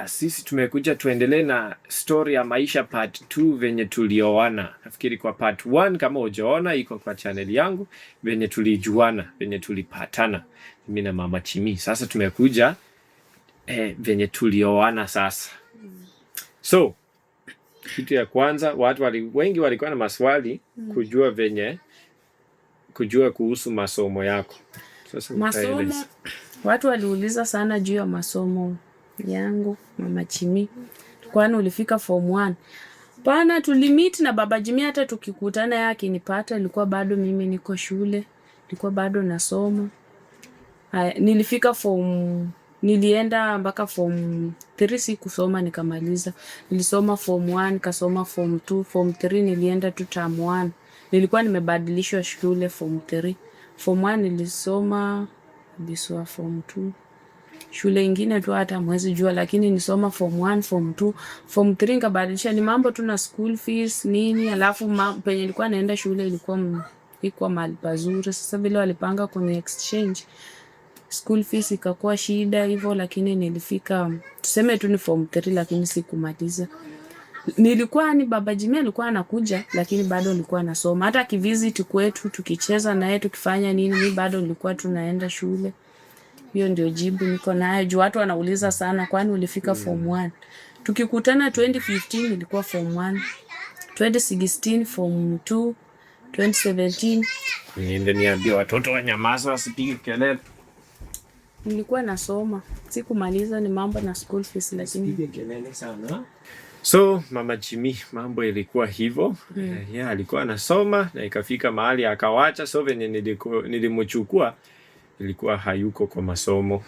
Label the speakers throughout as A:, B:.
A: Sisi tumekuja tuendelee na story ya maisha part 2 venye tulioana. Nafikiri kwa part 1 kama hujaona iko kwa channel yangu, venye tulijuana, venye tulipatana mimi na Mama Chimi. Sasa tumekuja venye tulioana sasa. So kitu ya kwanza, wengi walikuwa na maswali kujua kuhusu masomo yako. Sasa
B: masomo, watu waliuliza sana juu ya masomo yangu Mama Chimi, kwani ulifika form 1? Pana tulimit na Baba Jimmy, hata tukikutana yeye akinipata ilikuwa bado mimi niko shule, nilikuwa bado nasoma. Nilifika nilienda mpaka form 3 sikusoma nikamaliza. Nilisoma form 1, kasoma form 2, form 3 nilienda tu term 1. Nilikuwa nimebadilishwa shule form 3. Form 1 nilisoma biswa form 2. Shule ingine tu hata mwezi jua, lakini nisoma form 1, form 2, form 3 nikabadilisha. Ni mambo tu na school fees nini, alafu penye nilikuwa naenda shule ilikuwa mahali pazuri. Sasa vile walipanga kwenye exchange, school fees ikakuwa shida hivyo, lakini nilifika tuseme tu ni form 3, lakini sikumaliza. Nilikuwa ni Baba Jimmy alikuwa anakuja, lakini bado nilikuwa nasoma. Hata kivisit kwetu tukicheza naye tukifanya nini, mimi bado nilikuwa tunaenda shule. Hiyo ndio jibu niko nayo. Juu watu wanauliza sana, kwani ulifika form 1? Tukikutana 2015 nilikuwa form 1, 2016 form 2, 2017
A: niambia watoto wanyamaza wasipige kelele.
B: Nilikuwa nasoma, sikumaliza, ni mambo na school fees, lakini
A: sipige kelele sana. So Mama Chimi mambo ilikuwa hivyo. Yeah, alikuwa anasoma na ikafika mahali akawacha. So venye nilimchukua ilikuwa hayuko kwa masomo.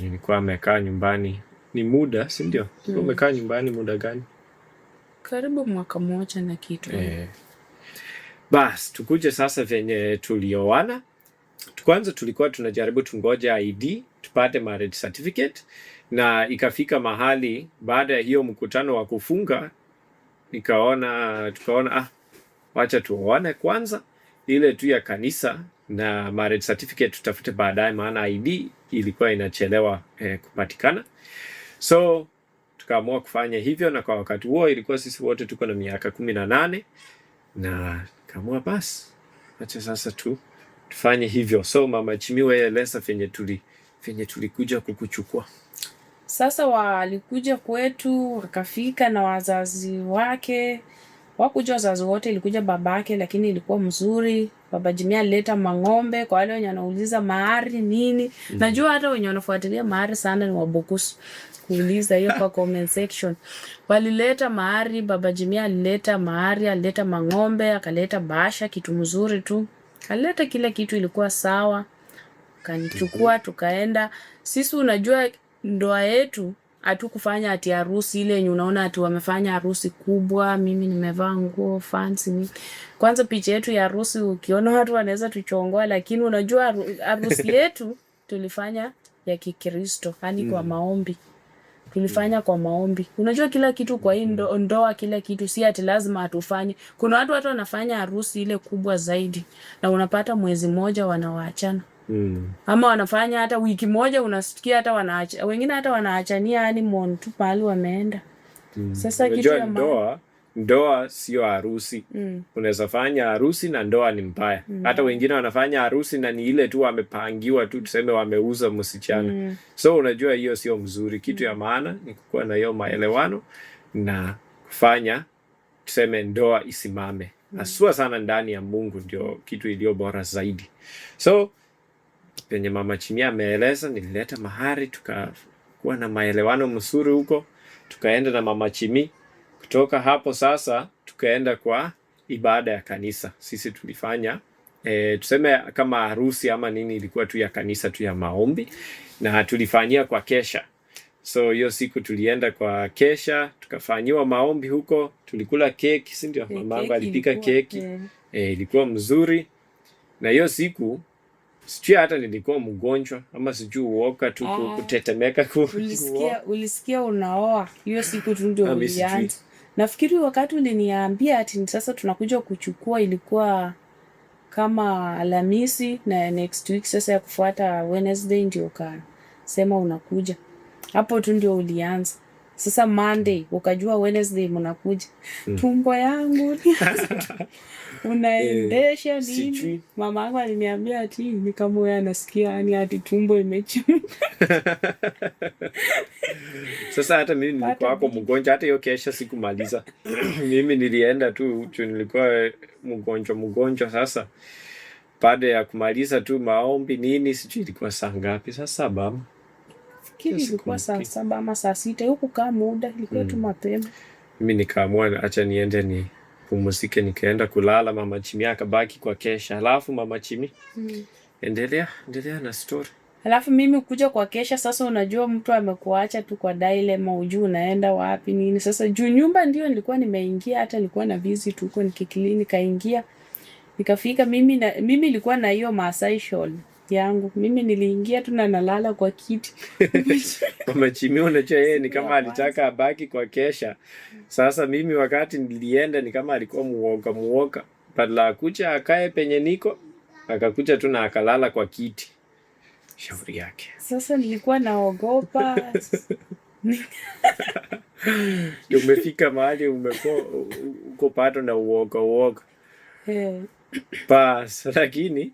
A: Ilikuwa amekaa nyumbani. Ni muda, si ndio? Umekaa nyumbani muda gani?
B: Karibu mwaka mmoja na kitu.
A: Bas, tukuje sasa venye tulioana. Kwanza tulikuwa tunajaribu tungoje ID, tupate marriage certificate, na ikafika mahali baada ya hiyo mkutano wa kufunga tukaona wacha tuoane kwanza, ile tu ya kanisa, na marriage certificate tutafute baadaye, maana ID ilikuwa inachelewa kupatikana. So tukaamua kufanya hivyo, na kwa wakati huo ilikuwa sisi wote tuko na miaka 18, na kaamua basi acha sasa tufanye hivyo. So Mama Chimi, wewe eleza venye tulikuja kukuchukua.
B: Sasa walikuja kwetu, wakafika na wazazi wake. Wakuja wazazi wote, ilikuja babake, lakini ilikuwa mzuri. Baba Jimmy alileta mang'ombe. Kwa wale wenye wanauliza mahari nini, najua hata wenye wanafuatilia mahari sana ni wabukusu kuuliza hiyo kwa comment section. Walileta mahari, Baba Jimmy alileta mahari, alileta mang'ombe, akaleta basha, kitu mzuri tu. Alileta kila kitu, ilikuwa sawa. Kanichukua tukaenda. Sisi unajua ndoa yetu hatukufanya ati harusi ile yenye unaona ati wamefanya harusi kubwa, mimi nimevaa nguo fancy. Kwanza picha yetu ya harusi ukiona watu wanaweza tuchongoa, lakini unajua harusi yetu tulifanya ya Kikristo, yani kwa maombi. Tulifanya kwa maombi. Unajua kila kitu kwa hii ndoa, kila kitu si ati lazima atufanye. Kuna watu wanafanya harusi ile kubwa zaidi, na unapata mwezi mmoja wanawaachana. Ama wanafanya hata wiki moja, unasikia hata wengine hata wanaachania honeymoon tu pale wameenda. Sasa kitu ya
A: ndoa sio harusi. Unaweza fanya harusi na ndoa ni mbaya. Hata wengine wanafanya harusi na ni ile tu wamepangiwa tu, tuseme wameuza msichana. So unajua hiyo sio mzuri. Kitu ya maana ni kuwa na hiyo maelewano na kufanya tuseme ndoa isimame. Asua sana ndani ya Mungu, ndio kitu iliyo bora zaidi. So penye Mama Chimi ameeleza, nilileta mahari, tukakuwa na maelewano mzuri huko, tukaenda na Mama Chimi. Kutoka hapo sasa tukaenda kwa ibada ya kanisa. Sisi tulifanya tuseme kama harusi ama nini, ilikuwa tu ya kanisa tu ya maombi, na tulifanyia kwa kesha. So hiyo siku tulienda kwa kesha, tukafanyiwa maombi huko, tulikula keki, si ndio? Mamangu alipika keki. Ilikuwa mzuri. Na hiyo siku sijui hata nilikuwa mgonjwa ama sijui uoga tu kutetemeka.
B: Ulisikia unaoa hiyo siku tu ndio ulianza. Nafikiri wakati uliniambia ati sasa tunakuja kuchukua, ilikuwa kama Alhamisi na next week sasa ya kufuata Wednesday ndio sema unakuja. Hapo tu ndio ulianza. Sasa Monday ukajua Wednesday mnakuja. Tumbo yangu unaendesha nini? Mama yangu aliniambia ati ni kama wewe anasikia yani ati tumbo imechemka.
A: Sasa hata mimi nilikuwa hapo mgonjwa, hata hiyo kesha sikumaliza. Mimi nilienda tu nilikuwa mgonjwa. Sasa baada ya kumaliza tu maombi nini, sijui ilikuwa saa ngapi, saa 7
B: fikiri ilikuwa saa 7 ama saa 6, huko kama muda ilikuwa tu mapema.
A: Mimi nikaamua acha niende ni pumzike, nikaenda kulala. Mama Chimi akabaki kwa kesha, alafu Mama Chimi endelea na story.
B: Alafu mimi kuja kwa kesha. Sasa unajua mtu amekuacha tu kwa dilemma, ujui unaenda wapi nini. Sasa juu nyumba ndio nilikuwa nimeingia, hata nilikuwa na visit huko nikikilini, nikaingia nikafika. Mimi nilikuwa na hiyo Maasai shawl yangu, mimi niliingia tu na nalala kwa kiti.
A: Mama Chimi unajua yeye ni kama alitaka abaki kwa kesha. Sasa mimi wakati nilienda ni kama alikuwa muoga, badala kuja akae penye niko, akakuja tu na akalala kwa kiti. Shauri yake.
B: Sasa nilikuwa naogopa.
A: Umefika mahali uko pato na uoga. Bas, lakini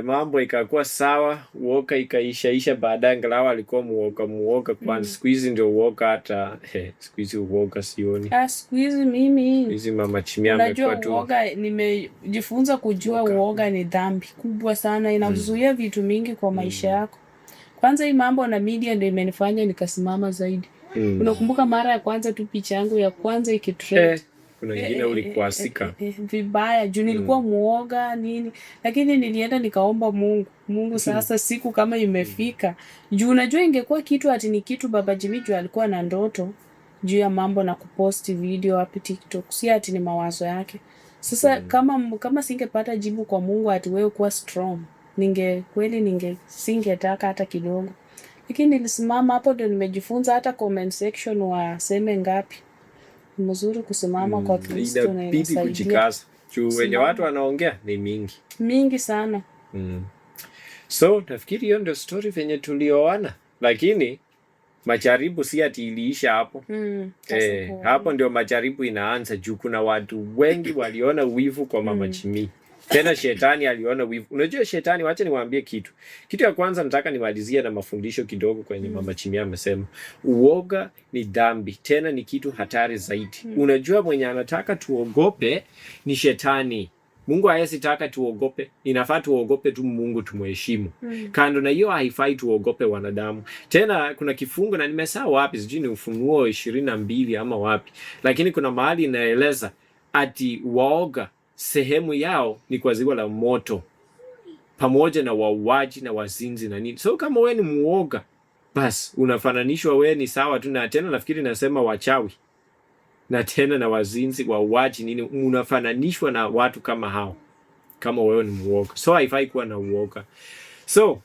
A: mambo ikakuwa sawa, uoga ikaisha baadaye. Angalau alikuwa muoga kwanza. Siku hizi ndio uoga, hata siku hizi uoga sioni.
B: Siku hizi mimi
A: hizi Mama Chimi amekuwa tu.
B: Uoga nimejifunza kujua uoga ni dhambi kubwa sana, inazuia vitu mingi kwa maisha yako. Kwanza hii mambo na media ndio imenifanya nikasimama zaidi. Unakumbuka mara ya kwanza tu picha yangu ya kwanza ikitrend?
A: Kuna nyingine ulikuasika
B: vibaya juu nilikuwa muoga nini, lakini nilienda nikaomba Mungu sasa siku kama imefika. Juu unajua ingekuwa kitu ati ni kitu Baba Jimmy juu alikuwa na ndoto juu ya mambo na kuposti video hapo TikTok, si ati ni mawazo yake. Sasa kama singepata jibu kwa Mungu ati wewe kuwa strong, singetaka hata kidogo. Lakini nilisimama hapo, ndio nimejifunza. Hata comment section waseme ngapi, mzuri kusimama kwa Kristo na
A: inasaidia kujikaza. Juu wenye watu wanaongea ni mingi sana. So nafikiri hiyo ndio story venye tulioana, lakini majaribu si ati iliisha hapo. Hapo ndio majaribu inaanza, juu kuna watu wengi waliona wivu kwa Mama Chimi. Tena shetani aliona wivu. Unajua shetani, wacha niwaambie kitu ya kwanza nataka nimalizie na mafundisho kidogo kwenye Mama Chimi amesema. Uoga ni dhambi, tena ni kitu hatari zaidi. Unajua mwenye anataka tuogope ni shetani. Mungu hawezi taka tuogope. Inafaa tuogope tu Mungu, tumheshimu. Kando na hiyo haifai tuogope wanadamu. Tena kuna kifungu na nimesahau wapi, sijui ni Ufunuo 22 ama wapi. Lakini kuna mahali inaeleza ati waoga sehemu yao ni kwa ziwa la moto, pamoja na wauaji na wazinzi na nini. So kama wewe ni muoga, bas unafananishwa wewe ni sawa tu. Na tena nafikiri nasema wachawi na tena na wazinzi, wauaji nini, unafananishwa na watu kama hao kama wewe ni muoga. So haifai kuwa na uoga. So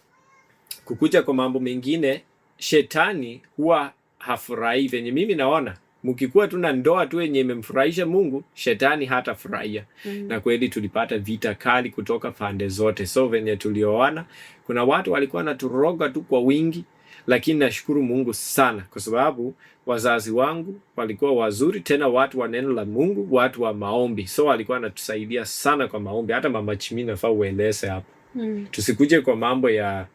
A: kukuja kwa mambo mengine, shetani huwa hafurahi. Venye mimi naona mkikuwa tu na ndoa tu yenye imemfurahisha Mungu, shetani hata furahia. Na kweli tulipata vita kali kutoka pande zote. So venye tulioana, kuna watu walikuwa naturoga tu kwa wingi, lakini nashukuru Mungu sana kwa sababu wazazi wangu walikuwa wazuri, tena watu wa neno la Mungu, watu wa maombi. So walikuwa natusaidia sana kwa maombi. Hata Mama Chimi nafaa ueleze hapo. Tusikuje kwa mambo ya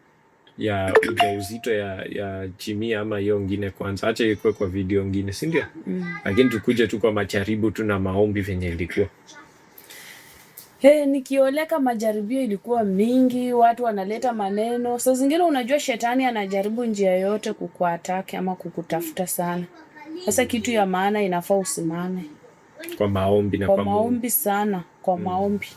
A: ujauzito ya Chimi ama hiyo ngine kwanza. Acha ikuwe kwa video ngine, si ndio? Lakini tukuje tu kwa majaribu tu na maombi venye ilikuwa.
B: Nikioleka majaribio ilikuwa mingi, watu wanaleta maneno. Saa zingine unajua shetani anajaribu njia yote kukuataki ama kukutafuta sana. Sasa kitu ya maana inafaa usimame
A: kwa maombi na
B: kwa maombi sana, kwa maombi.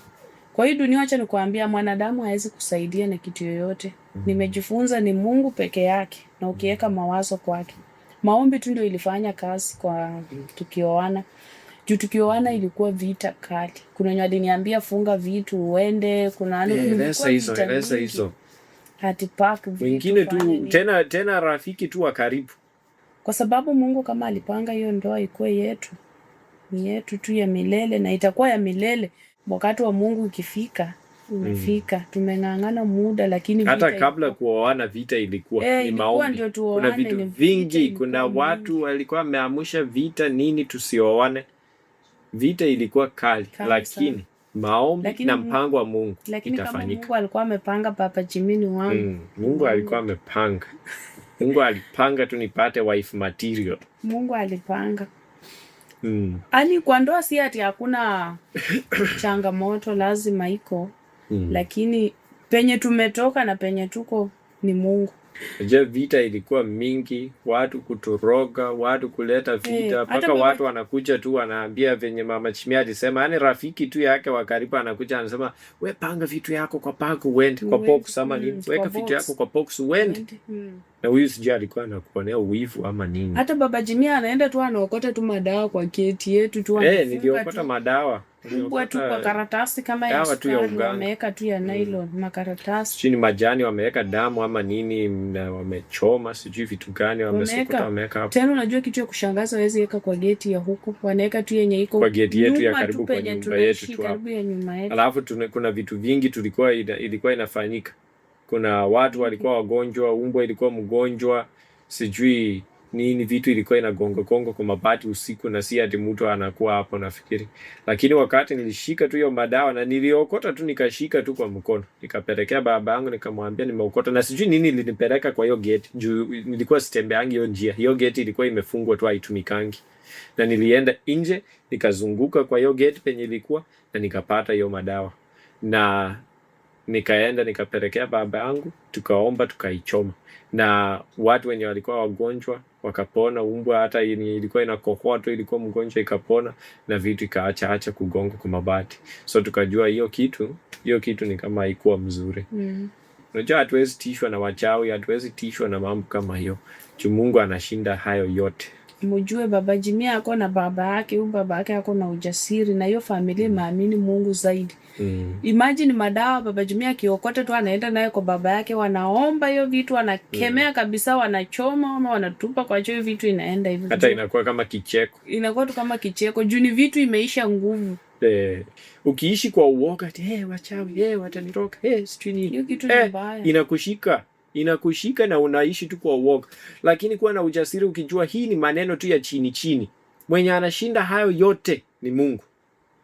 B: Kwa hii dunia acha nikuambia, mwanadamu hawezi kusaidia na kitu yoyote. Nimejifunza ni Mungu peke yake, na ukiweka mawazo kwake. Maombi tu ndio ilifanya kazi kwa tukioana. Juu tukioana ilikuwa vita kali. Kuna wenye waliniambia funga vitu uende, kuna
A: eleza hizo.
B: Hati pack vitu.
A: Wengine tu tena rafiki tu wa karibu.
B: Kwa sababu Mungu kama alipanga hiyo ndoa ikuwe yetu, ni yetu tu ya milele na itakuwa ya milele. Wakati wa Mungu ukifika, imefika. Tumeng'ang'ana muda lakini
A: hata kabla kuoana vita ilikuwa ni maombi. Kuna vitu vingi, kuna watu walikuwa wameamsha vita nini tusioane. Vita ilikuwa kali lakini maombi na mpango wa Mungu itafanyika.
B: Mungu alikuwa amepanga Papa Jimmy wangu.
A: Mungu alikuwa amepanga. Mungu alipanga tu nipate wife material.
B: Mungu alipanga. Ani kwa ndoa si ati hakuna changamoto, lazima iko. Lakini penye tumetoka na penye tuko ni Mungu.
A: Je, vita ilikuwa mingi, watu kutoroga, watu kuleta vita, mpaka watu wanakuja tu wanaambia venye Mama Chimia alisema, yani rafiki tu yake wa karibu anakuja anasema, we panga vitu yako kwa pako uende, kwa box ama nini, weka vitu yako kwa box uende. Na huyu sijui alikuwa anakuonea uwivu ama nini.
B: Hata Baba Jimia anaenda tu anaokota tu madawa kwa geti yetu tu anafunga.
A: Niliokota madawa.
B: Kubwa tu kwa karatasi kama ya sukari, wameweka tu ya nylon, makaratasi.
A: Chini majani wameweka damu ama nini, na wamechoma sijui vitu gani wamesokota wameweka hapo.
B: Tena unajua kitu ya kushangaza, hawezi weka kwa geti ya huko, wanaweka tu yenye iko
A: kwa geti yetu ya karibu kwa nyumba yetu tu
B: hapo.
A: Alafu kuna vitu vingi ilikuwa inafanyika. Kuna watu walikuwa wagonjwa, umbwa ilikuwa mgonjwa, sijui nini, vitu ilikuwa inagonga kwa mabati usiku, na si ati mtu anakuwa hapo nafikiri. Lakini wakati nilishika tu hiyo madawa na niliokota tu, nikashika tu kwa mkono, nikapelekea baba yangu nikamwambia nimeokota, na sijui nini ilinipeleka kwa hiyo gate juu nilikuwa sitembeangi hiyo njia. Hiyo gate ilikuwa imefungwa tu, haitumikangi. Na nilienda nje nikazunguka kwa hiyo gate penye ilikuwa na nikapata hiyo madawa. Na nikaenda nikapelekea baba yangu, tukaomba, tukaichoma. Na watu wenye walikuwa wagonjwa wakapona, umbwa hata ilikuwa inakohoa tu ilikuwa mgonjwa ikapona, na vitu ikaacha kugonga kwa mabati. So tukajua hiyo kitu ni kama haikuwa mzuri. Unajua hatuwezi tishwa na wachawi, hatuwezi tishwa na mambo kama hiyo. Mungu anashinda hayo yote.
B: Mjue Baba Jimmy ako na baba yake, huyu baba yake ako na ujasiri, na hiyo familia maamini Mungu zaidi. Imagine madawa Baba Jimmy akiokota tu anaenda naye kwa baba yake, wanaomba hiyo vitu, wanakemea kabisa, wanachoma ama wanatupa kwa hiyo vitu, inaenda hivyo.
A: Hata inakuwa kama kicheko.
B: Inakuwa tu kama kicheko juu ni vitu imeisha nguvu.
A: Ukiishi kwa uoga wachawi, wataniroga, sijui nini.
B: Hiyo kitu ni mbaya.
A: Inakushika na unaishi tu kwa uoga. Lakini kuwa na ujasiri ukijua hii ni maneno tu ya chini. Mwenye anashinda hayo yote ni Mungu.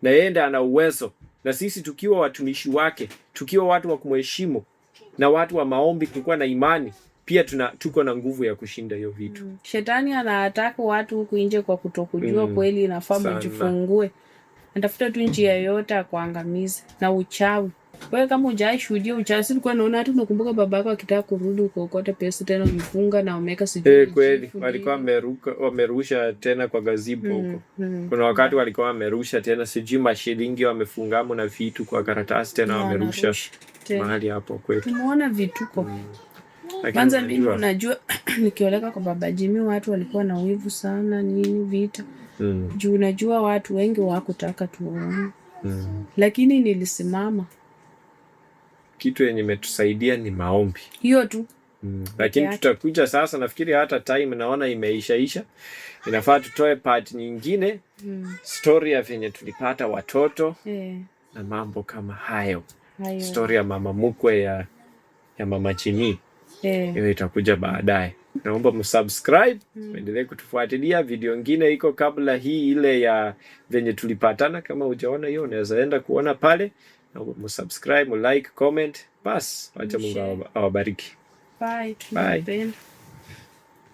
A: Na yeye ndiye ana uwezo. Na sisi tukiwa watumishi wake, tukiwa watu wa kumheshimu na watu wa maombi, kuwa na imani, pia tuko na nguvu ya kushinda hiyo vitu.
B: Shetani anataka watu huku nje kwa kutokujua kweli, inafaa mjifungue. Natafuta tu njia yoyote ya kuangamiza na uchawi. Wewe kama hujashuhudia uchawi, ulikuwa unaona hata unakumbuka babako akitaka kurudi ukokote pesa tena umefunga na umeweka sijui.
A: Kweli walikuwa wamerusha tena kwa gazebo huko. Kuna wakati walikuwa wamerusha tena sijui mashilingi wamefungamo na vitu kwa karatasi tena wamerusha mahali hapo kweli. Tumeona
B: vituko. Kwanza mimi unajua nikioleka kwa Baba Jimmy watu walikuwa na wivu sana nini vita. Juu unajua watu wengi wakutaka tuone. Lakini nilisimama.
A: Kitu yenye imetusaidia ni maombi.
B: Hiyo tu.
A: Lakini tutakuja sasa, nafikiri hata time naona imeisha. Inafaa tutoe part nyingine. Story ya venye tulipata watoto. Na mambo kama hayo. Story ya mama mkwe ya Mama Chini. Hiyo itakuja baadaye. Naomba msubscribe, endelee kutufuatilia. Video nyingine iko kabla hii ile ya venye tulipatana. Kama hujaona hiyo unaweza enda kuona pale. Naomba msubscribe, like, comment. Bas, acha Mungu awabariki.
B: Bye.